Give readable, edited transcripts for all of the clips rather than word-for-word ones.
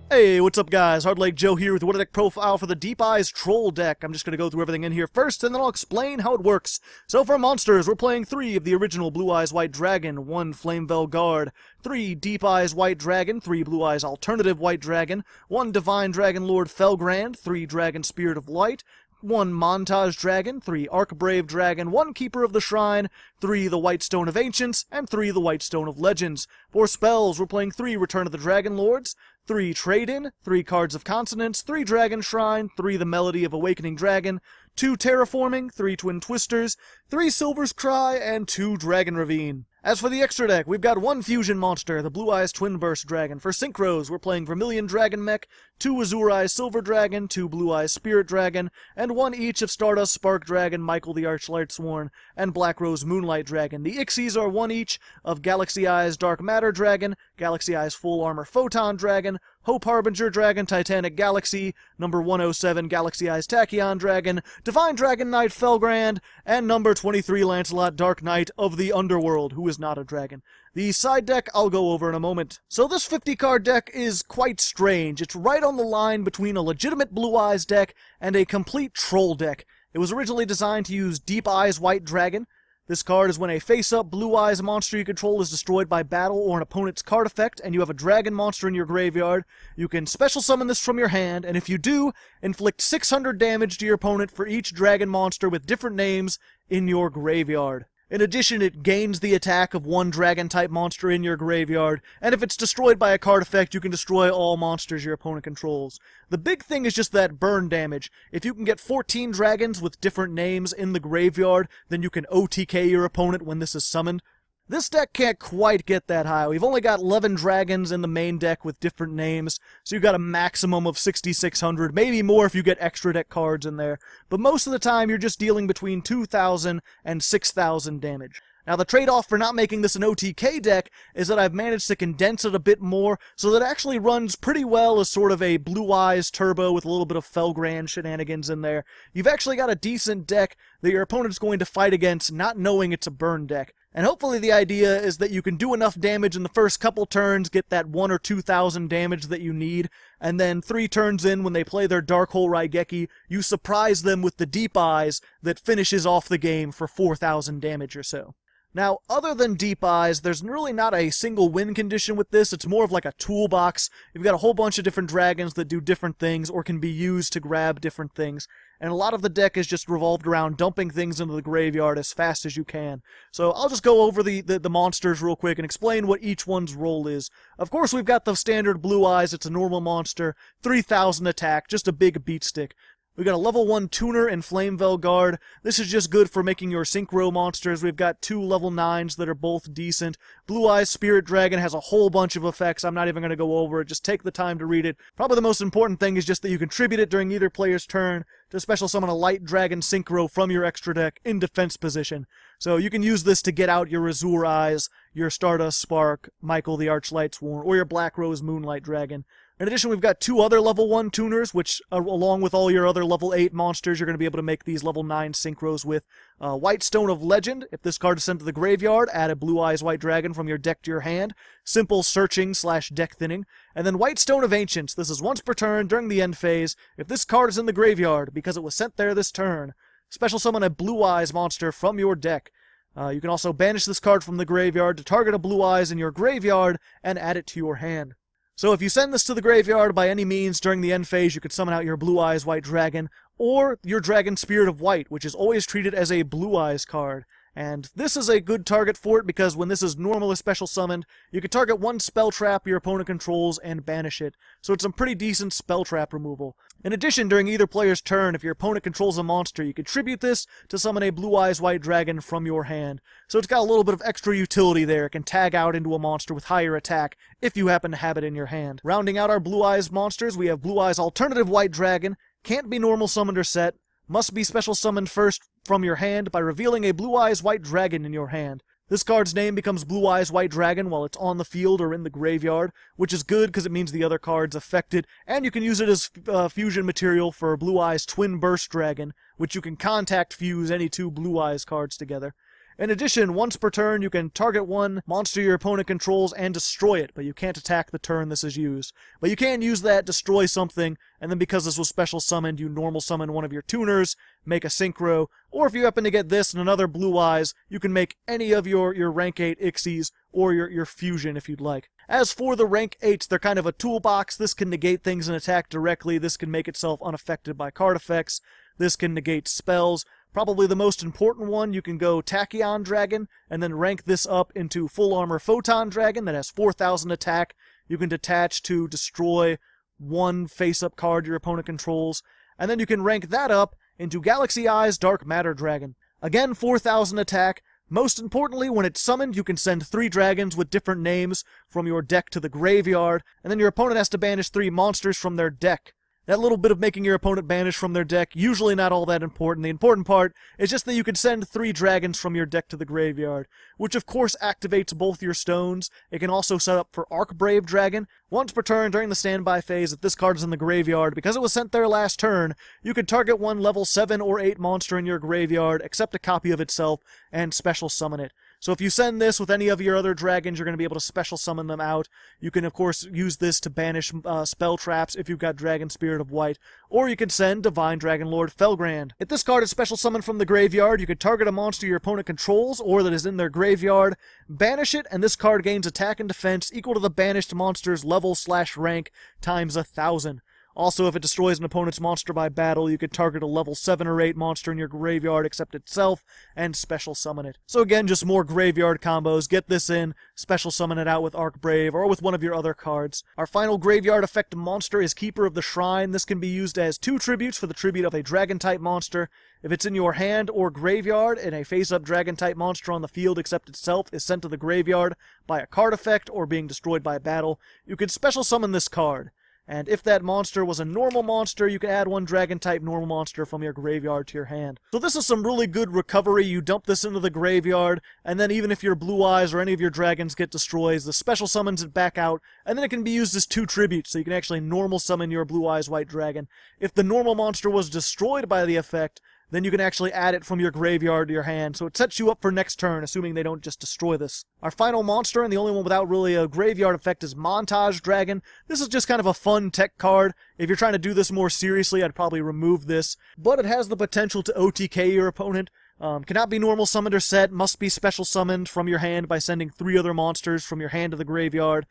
Hey, what's up guys? Hardlake Joe here with the What a Deck profile for the Deep Eyes Troll deck. I'm just going to go through everything in here first, and then I'll explain how it works. So for monsters, we're playing 3 of the original Blue Eyes White Dragon, 1 Flamevel Guard, 3 Deep Eyes White Dragon, 3 Blue Eyes Alternative White Dragon, 1 Divine Dragon Lord Felgrand, 3 Dragon Spirit of Light, 1 Montage Dragon, 3 Archbrave Dragon, 1 Keeper of the Shrine, 3 the White Stone of Ancients, and 3 the White Stone of Legends. For spells, we're playing 3 Return of the Dragon Lords, 3 Trade-In, 3 Cards of Consonance, 3 Dragon Shrine, 3 the Melody of Awakening Dragon, 2 Terraforming, 3 Twin Twisters, 3 Silver's Cry, and 2 Dragon Ravine. As for the extra deck, we've got 1 fusion monster, the Blue Eyes Twin Burst Dragon. For synchros, we're playing Vermilion Dragon Mech, 2 Azure Eyes Silver Dragon, 2 Blue Eyes Spirit Dragon, and 1 each of Stardust Spark Dragon, Michael the Archlight Sworn, and Black Rose Moonlight Dragon. The Ixies are 1 each of Galaxy Eyes Dark Matter Dragon, Galaxy Eyes Full Armor Photon Dragon, Hope Harbinger Dragon Titanic Galaxy, number 107 Galaxy Eyes Tachyon Dragon, Divine Dragon Knight Felgrand, and number 23 Lancelot Dark Knight of the Underworld, who is not a dragon. The side deck I'll go over in a moment. So this 50-card deck is quite strange. It's right on the line between a legitimate Blue Eyes deck and a complete troll deck. It was originally designed to use Deep Eyes White Dragon. This card is when a face-up Blue Eyes monster you control is destroyed by battle or an opponent's card effect, and you have a dragon monster in your graveyard. You can special summon this from your hand, and if you do, inflict 600 damage to your opponent for each dragon monster with different names in your graveyard. In addition, it gains the attack of 1 dragon-type monster in your graveyard, and if it's destroyed by a card effect, you can destroy all monsters your opponent controls. The big thing is just that burn damage. If you can get 14 dragons with different names in the graveyard, then you can OTK your opponent when this is summoned. This deck can't quite get that high. We've only got 11 dragons in the main deck with different names, so you've got a maximum of 6,600, maybe more if you get extra deck cards in there. But most of the time, you're just dealing between 2,000 and 6,000 damage. Now, the trade-off for not making this an OTK deck is that I've managed to condense it a bit more so that it actually runs pretty well as sort of a Blue Eyes Turbo with a little bit of Felgrand shenanigans in there. You've actually got a decent deck that your opponent's going to fight against not knowing it's a burn deck. And hopefully the idea is that you can do enough damage in the first couple turns, get that 1,000 or 2,000 damage that you need, and then 3 turns in when they play their Dark Hole Raigeki, you surprise them with the Deep Eyes that finishes off the game for 4,000 damage or so. Now, other than Deep Eyes, there's really not a single win condition with this. It's more of like a toolbox. You've got a whole bunch of different dragons that do different things or can be used to grab different things. And a lot of the deck is just revolved around dumping things into the graveyard as fast as you can. So I'll just go over the monsters real quick and explain what each one's role is. Of course, we've got the standard Blue Eyes. It's a normal monster, 3,000 attack, just a big beat stick. We've got a level 1 tuner in Flamevel Guard. This is just good for making your synchro monsters. We've got 2 level 9s that are both decent. Blue Eyes Spirit Dragon has a whole bunch of effects. I'm not even going to go over it. Just take the time to read it. Probably the most important thing is just that you contribute it during either player's turn to special summon a Light Dragon Synchro from your extra deck in defense position. So you can use this to get out your Azure Eyes, your Stardust Spark, Michael the Archlight Sworn, or your Black Rose Moonlight Dragon. In addition, we've got 2 other level 1 tuners, which, along with all your other level 8 monsters, you're going to be able to make these level 9 synchros with. White Stone of Legend, if this card is sent to the graveyard, add a Blue Eyes White Dragon from your deck to your hand. Simple searching / deck thinning. And then White Stone of Ancients, this is once per turn during the end phase. If this card is in the graveyard, because it was sent there this turn, special summon a Blue Eyes monster from your deck. You can also banish this card from the graveyard to target a Blue Eyes in your graveyard and add it to your hand. So if you send this to the graveyard by any means during the end phase, you could summon out your Blue Eyes White Dragon, or your Dragon Spirit of White, which is always treated as a Blue Eyes card. And this is a good target for it because when this is normally special summoned, you can target 1 spell trap your opponent controls and banish it. So it's some pretty decent spell trap removal. In addition, during either player's turn, if your opponent controls a monster, you contribute this to summon a Blue Eyes White Dragon from your hand. So it's got a little bit of extra utility there. It can tag out into a monster with higher attack if you happen to have it in your hand. Rounding out our Blue Eyes monsters, we have Blue Eyes Alternative White Dragon. Can't be normal summoned or set. Must be special summoned first from your hand by revealing a Blue Eyes White Dragon in your hand. This card's name becomes Blue Eyes White Dragon while it's on the field or in the graveyard, which is good because it means the other card's affected, and you can use it as fusion material for Blue Eyes Twin Burst Dragon, which you can contact fuse any 2 Blue Eyes cards together. In addition, once per turn, you can target one monster your opponent controls and destroy it, but you can't attack the turn this is used. But you can use that, destroy something, and then because this was special summoned, you normal summon one of your tuners, make a synchro, or if you happen to get this and another Blue Eyes, you can make any of your rank 8 Ixies or your fusion if you'd like. As for the rank 8s, they're kind of a toolbox. This can negate things and attack directly. This can make itself unaffected by card effects. This can negate spells. Probably the most important one, you can go Tachyon Dragon, and then rank this up into Full Armor Photon Dragon that has 4,000 attack. You can detach to destroy one face-up card your opponent controls, and then you can rank that up into Galaxy Eyes Dark Matter Dragon. Again, 4,000 attack. Most importantly, when it's summoned, you can send 3 dragons with different names from your deck to the graveyard, and then your opponent has to banish 3 monsters from their deck. That little bit of making your opponent banish from their deck, usually not all that important. The important part is just that you can send 3 dragons from your deck to the graveyard, which of course activates both your stones. It can also set up for Archbrave Dragon. Once per turn during the standby phase, if this card is in the graveyard, because it was sent there last turn, you can target one level 7 or 8 monster in your graveyard, accept a copy of itself, and special summon it. So if you send this with any of your other dragons, you're going to be able to special summon them out. You can, of course, use this to banish spell traps if you've got Dragon Spirit of White, or you can send Divine Dragon Lord Felgrand. If this card is special summoned from the graveyard, you can target a monster your opponent controls or that is in their graveyard, banish it, and this card gains attack and defense equal to the banished monster's level/rank times 1,000. Also, if it destroys an opponent's monster by battle, you can target a level 7 or 8 monster in your graveyard except itself, and special summon it. So again, just more graveyard combos. Get this in, special summon it out with Archbrave, or with one of your other cards. Our final graveyard effect monster is Keeper of the Shrine. This can be used as 2 tributes for the tribute of a Dragon-type monster. If it's in your hand or graveyard, and a face-up Dragon-type monster on the field except itself is sent to the graveyard by a card effect or being destroyed by battle, you can special summon this card. And if that monster was a normal monster, you can add one Dragon-type normal monster from your graveyard to your hand. So this is some really good recovery. You dump this into the graveyard, and then even if your Blue Eyes or any of your dragons get destroyed, the special summons it back out, and then it can be used as 2 tributes, so you can actually normal summon your Blue Eyes White Dragon. If the normal monster was destroyed by the effect, then you can actually add it from your graveyard to your hand, so it sets you up for next turn, assuming they don't just destroy this. Our final monster, and the only one without really a graveyard effect, is Montage Dragon. This is just kind of a fun tech card. If you're trying to do this more seriously, I'd probably remove this, but it has the potential to OTK your opponent. Cannot be normal summoned or set, must be special summoned from your hand by sending 3 other monsters from your hand to the graveyard.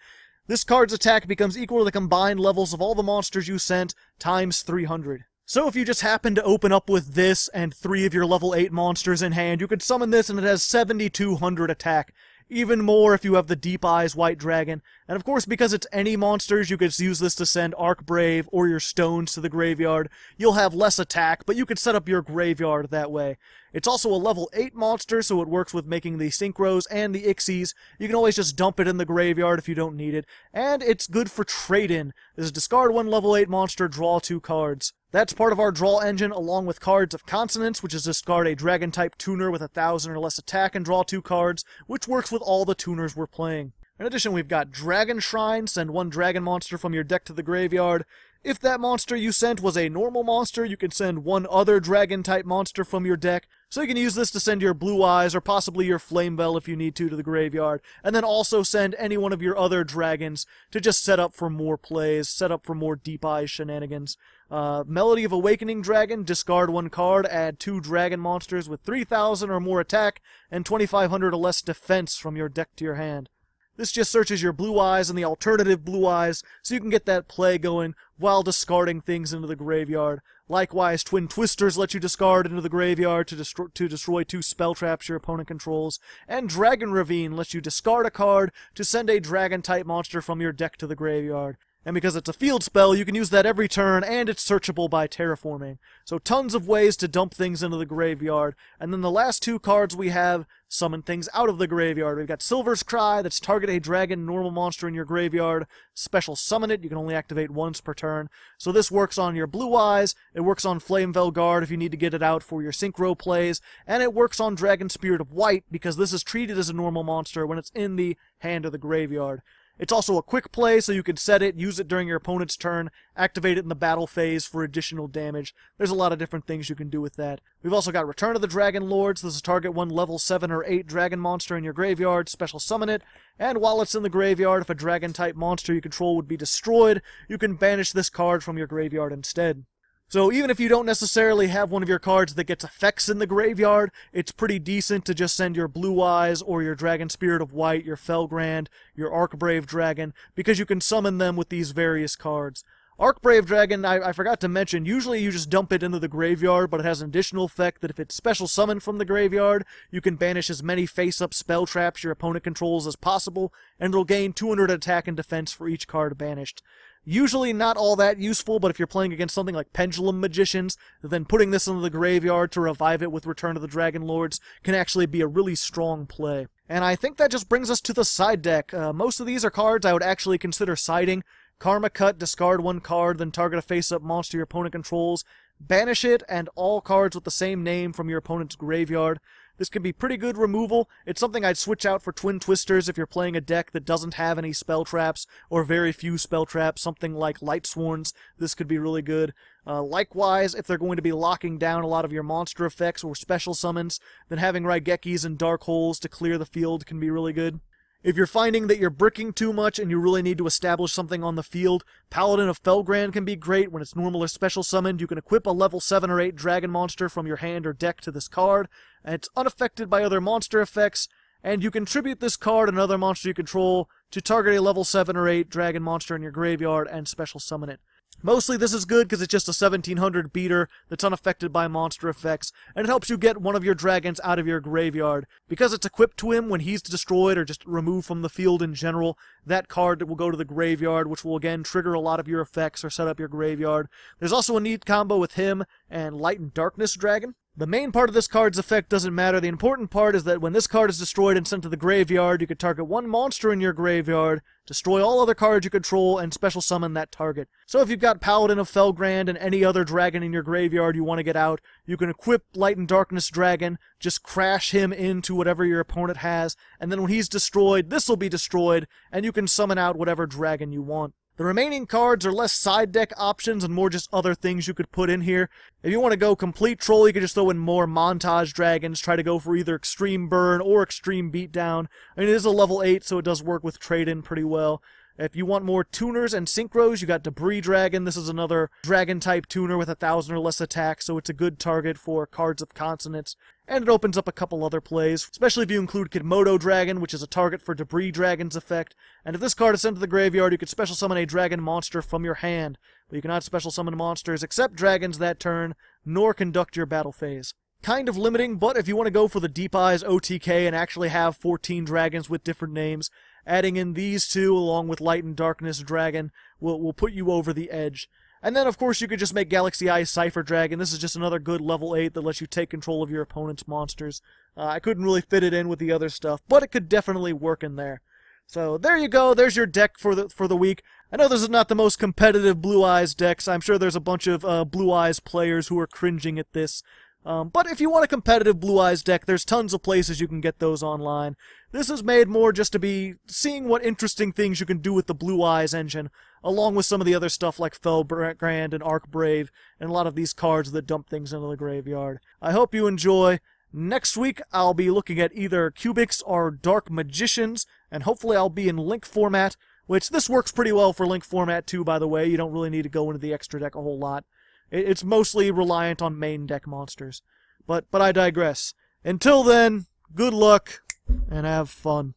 This card's attack becomes equal to the combined levels of all the monsters you sent, times 300. So if you just happen to open up with this and 3 of your level 8 monsters in hand, you could summon this and it has 7,200 attack. Even more if you have the Deep Eyes White Dragon. And of course, because it's any monsters, you could use this to send Archbrave or your stones to the graveyard. You'll have less attack, but you could set up your graveyard that way. It's also a level 8 monster, so it works with making the Synchros and the Ixies. You can always just dump it in the graveyard if you don't need it. And it's good for trade-in. This is discard 1 level 8 monster, draw 2 cards. That's part of our draw engine, along with Cards of Consonance, which is discard a Dragon-type tuner with 1,000 or less attack and draw 2 cards, which works with all the tuners we're playing. In addition, we've got Dragon Shrine, send 1 dragon monster from your deck to the graveyard. If that monster you sent was a normal monster, you can send 1 other Dragon-type monster from your deck. So you can use this to send your Blue Eyes, or possibly your Flamebell if you need to the graveyard. And then also send any one of your other dragons to just set up for more plays, set up for more Deep Eyes shenanigans. Melody of Awakening Dragon, discard 1 card, add 2 dragon monsters with 3,000 or more attack and 2,500 or less defense from your deck to your hand. This just searches your Blue Eyes and the alternative Blue Eyes, so you can get that play going while discarding things into the graveyard. Likewise, Twin Twisters let you discard into the graveyard to destroy 2 spell traps your opponent controls, and Dragon Ravine lets you discard a card to send a Dragon-type monster from your deck to the graveyard. And because it's a field spell, you can use that every turn, and it's searchable by terraforming. So tons of ways to dump things into the graveyard. And then the last 2 cards we have summon things out of the graveyard. We've got Silver's Cry, that's target a dragon normal monster in your graveyard. Special summon it, you can only activate once per turn. So this works on your Blue Eyes, it works on Flamebell Guard if you need to get it out for your Synchro plays, and it works on Dragon Spirit of White because this is treated as a normal monster when it's in the hand of the graveyard. It's also a quick play, so you can set it, use it during your opponent's turn, activate it in the battle phase for additional damage. There's a lot of different things you can do with that. We've also got Return of the Dragon Lords. This is target one level 7 or 8 dragon monster in your graveyard, special summon it, and while it's in the graveyard, if a dragon-type monster you control would be destroyed, you can banish this card from your graveyard instead. So even if you don't necessarily have one of your cards that gets effects in the graveyard, it's pretty decent to just send your Blue Eyes or your Dragon Spirit of White, your Felgrand, your Arcbrave Dragon, because you can summon them with these various cards. Arcbrave Dragon, I forgot to mention, usually you just dump it into the graveyard, but it has an additional effect that if it's special summoned from the graveyard, you can banish as many face-up spell traps your opponent controls as possible, and it'll gain 200 attack and defense for each card banished. Usually not all that useful, but if you're playing against something like Pendulum Magicians, then putting this into the graveyard to revive it with Return of the Dragon Lords can actually be a really strong play. And I think that just brings us to the side deck. Most of these are cards I would actually consider siding. Karma Cut, discard one card, then target a face-up monster your opponent controls. Banish it, and all cards with the same name from your opponent's graveyard. This can be pretty good removal. It's something I'd switch out for Twin Twisters if you're playing a deck that doesn't have any spell traps, or very few spell traps, something like Lightsworns. This could be really good. Likewise, if they're going to be locking down a lot of your monster effects or special summons, then having Raigekis and Dark Holes to clear the field can be really good. If you're finding that you're bricking too much and you really need to establish something on the field, Paladin of Felgrand can be great. When it's normal or special summoned, you can equip a level 7 or 8 dragon monster from your hand or deck to this card, and it's unaffected by other monster effects, and you can tribute this card and another monster you control to target a level 7 or 8 dragon monster in your graveyard and special summon it. Mostly this is good because it's just a 1700 beater that's unaffected by monster effects, and it helps you get one of your dragons out of your graveyard. Because it's equipped to him when he's destroyed or just removed from the field in general, that card will go to the graveyard, which will again trigger a lot of your effects or set up your graveyard. There's also a neat combo with him and Light and Darkness Dragon. The main part of this card's effect doesn't matter. The important part is that when this card is destroyed and sent to the graveyard, you can target one monster in your graveyard, destroy all other cards you control, and special summon that target. So if you've got Paladin of Felgrand and any other dragon in your graveyard you want to get out, you can equip Light and Darkness Dragon, just crash him into whatever your opponent has, and then when he's destroyed, this will be destroyed, and you can summon out whatever dragon you want. The remaining cards are less side deck options and more just other things you could put in here. If you want to go complete troll, you could just throw in more montage dragons, try to go for either extreme burn or extreme beatdown. I mean, it is a level 8, so it does work with trade-in pretty well. If you want more tuners and synchros, you got Debris Dragon. This is another dragon-type tuner with 1,000 or less attack, so it's a good target for cards of consonants. And it opens up a couple other plays, especially if you include Kidmodo Dragon, which is a target for Debris Dragon's effect. And if this card is sent to the graveyard, you could special summon a dragon monster from your hand. But you cannot special summon monsters except dragons that turn, nor conduct your battle phase. Kind of limiting, but if you want to go for the Deep Eyes OTK and actually have 14 dragons with different names, adding in these two along with Light and Darkness Dragon will put you over the edge. And then, of course, you could just make Galaxy Eyes Cypher Dragon. This is just another good level 8 that lets you take control of your opponent's monsters. I couldn't really fit it in with the other stuff, but it could definitely work in there. So there you go. There's your deck for the week. I know this is not the most competitive Blue Eyes decks. I'm sure there's a bunch of Blue Eyes players who are cringing at this. But if you want a competitive Blue Eyes deck, there's tons of places you can get those online. This is made more just to be seeing what interesting things you can do with the Blue Eyes engine, along with some of the other stuff like Felgrand and Arcbrave, and a lot of these cards that dump things into the graveyard. I hope you enjoy. Next week, I'll be looking at either Cubics or Dark Magicians, and hopefully I'll be in Link format, which this works pretty well for Link format too, by the way. You don't really need to go into the extra deck a whole lot. It's mostly reliant on main deck monsters. But I digress. Until then, good luck, and have fun.